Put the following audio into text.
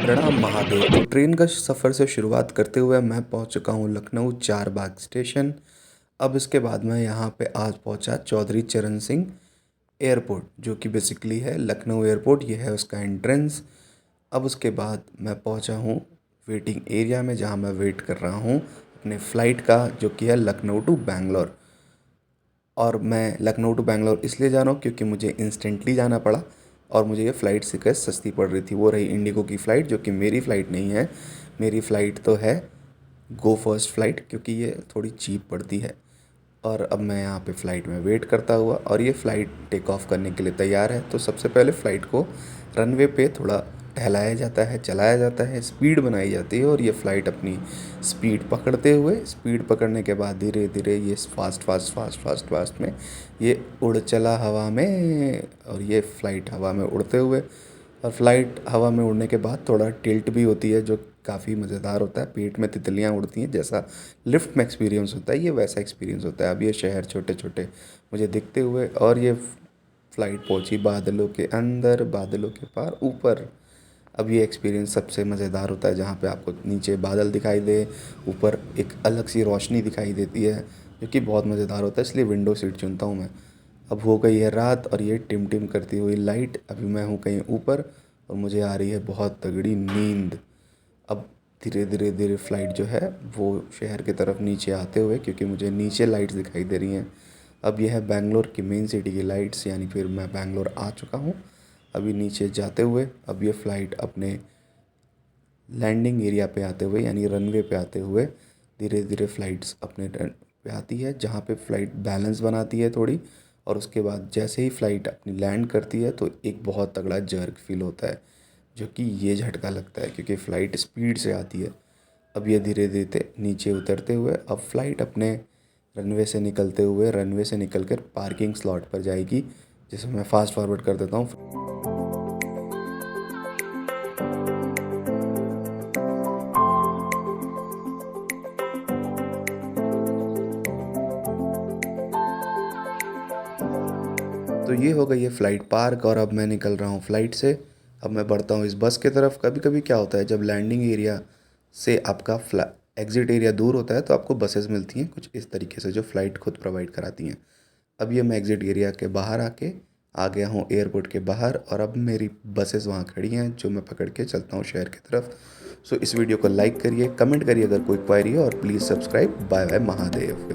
प्रणाम महादेव। तो ट्रेन का सफ़र से शुरुआत करते हुए मैं पहुंच चुका हूं लखनऊ चारबाग स्टेशन। अब इसके बाद मैं यहां पे आज पहुंचा चौधरी चरण सिंह एयरपोर्ट, जो कि बेसिकली है लखनऊ एयरपोर्ट। ये है उसका एंट्रेंस। अब उसके बाद मैं पहुंचा हूं वेटिंग एरिया में, जहां मैं वेट कर रहा हूं अपने फ़्लाइट का, जो कि है लखनऊ टू बैंगलोर। और मैं लखनऊ टू बैंगलोर इसलिए जा रहा हूँ क्योंकि मुझे इंस्टेंटली जाना पड़ा और मुझे ये फ़्लाइट टिकट सस्ती पड़ रही थी। वो रही इंडिगो की फ़्लाइट, जो कि मेरी फ़्लाइट नहीं है। मेरी फ़्लाइट तो है गो फर्स्ट फ़्लाइट, क्योंकि ये थोड़ी चीप पड़ती है। और अब मैं यहाँ पे फ़्लाइट में वेट करता हुआ, और ये फ़्लाइट टेक ऑफ करने के लिए तैयार है। तो सबसे पहले फ़्लाइट को रनवे पे थोड़ा टहलाया जाता है, चलाया जाता है, स्पीड बनाई जाती है, और ये फ़्लाइट अपनी स्पीड पकड़ते हुए, स्पीड पकड़ने के बाद धीरे धीरे ये fast fast fast fast fast में ये उड़ चला हवा में। और ये फ़्लाइट हवा में उड़ते हुए, और फ्लाइट हवा में उड़ने के बाद थोड़ा टिल्ट भी होती है, जो काफ़ी मज़ेदार होता है। पेट में तितलियाँ उड़ती हैं, जैसा लिफ्ट में एक्सपीरियंस होता है, ये वैसा एक्सपीरियंस होता है। अब ये शहर छोटे छोटे मुझे दिखते हुए, और ये फ़्लाइट पहुंची बादलों के अंदर, बादलों के पार, ऊपर। अब ये एक्सपीरियंस सबसे मज़ेदार होता है, जहाँ पे आपको नीचे बादल दिखाई दे, ऊपर एक अलग सी रोशनी दिखाई देती है, जो कि बहुत मज़ेदार होता है। इसलिए विंडो सीट चुनता हूँ मैं। अब हो गई है रात, और ये टिम टिम करती हुई लाइट। अभी मैं हूँ कहीं ऊपर, और मुझे आ रही है बहुत तगड़ी नींद। अब धीरे धीरे धीरे फ़्लाइट जो है वो शहर की तरफ नीचे आते हुए, क्योंकि मुझे नीचे लाइट्स दिखाई दे रही हैं। अब यह है बैंगलोर की मेन सिटी की लाइट्स, यानी फिर मैं बैंगलोर आ चुका हूँ। अभी नीचे जाते हुए, अब ये फ़्लाइट अपने लैंडिंग एरिया पे आते हुए, यानी रनवे पे आते हुए, धीरे धीरे फ़्लाइट्स अपने रन पे आती है, जहाँ पे फ़्लाइट बैलेंस बनाती है थोड़ी। और उसके बाद जैसे ही फ़्लाइट अपनी लैंड करती है, तो एक बहुत तगड़ा जर्क फील होता है, जो कि ये झटका लगता है क्योंकि फ़्लाइट स्पीड से आती है। अब ये धीरे धीरे नीचे उतरते हुए, अब फ़्लाइट अपने रनवे से निकलते हुए, रनवे से निकल कर पार्किंग स्लॉट पर जाएगी, जिसे मैं फ़ास्ट फॉरवर्ड कर देता हूँ। तो ये हो गई है फ़्लाइट पार्क, और अब मैं निकल रहा हूँ फ़्लाइट से। अब मैं बढ़ता हूँ इस बस की तरफ। कभी कभी क्या होता है, जब लैंडिंग एरिया से आपका फ्ला एग्ज़िट एरिया दूर होता है, तो आपको बसेस मिलती हैं कुछ इस तरीके से, जो फ़्लाइट खुद प्रोवाइड कराती हैं। अब ये मैं एग्ज़िट एरिया के बाहर आके आ गया हूँ एयरपोर्ट के बाहर, और अब मेरी बसेस वहाँ खड़ी हैं, जो मैं पकड़ के चलता हूँ शहर की तरफ। सो इस वीडियो को लाइक करिए, कमेंट करिए अगर कोई क्वायरी हो, और please subscribe. Bye bye, Mahadev.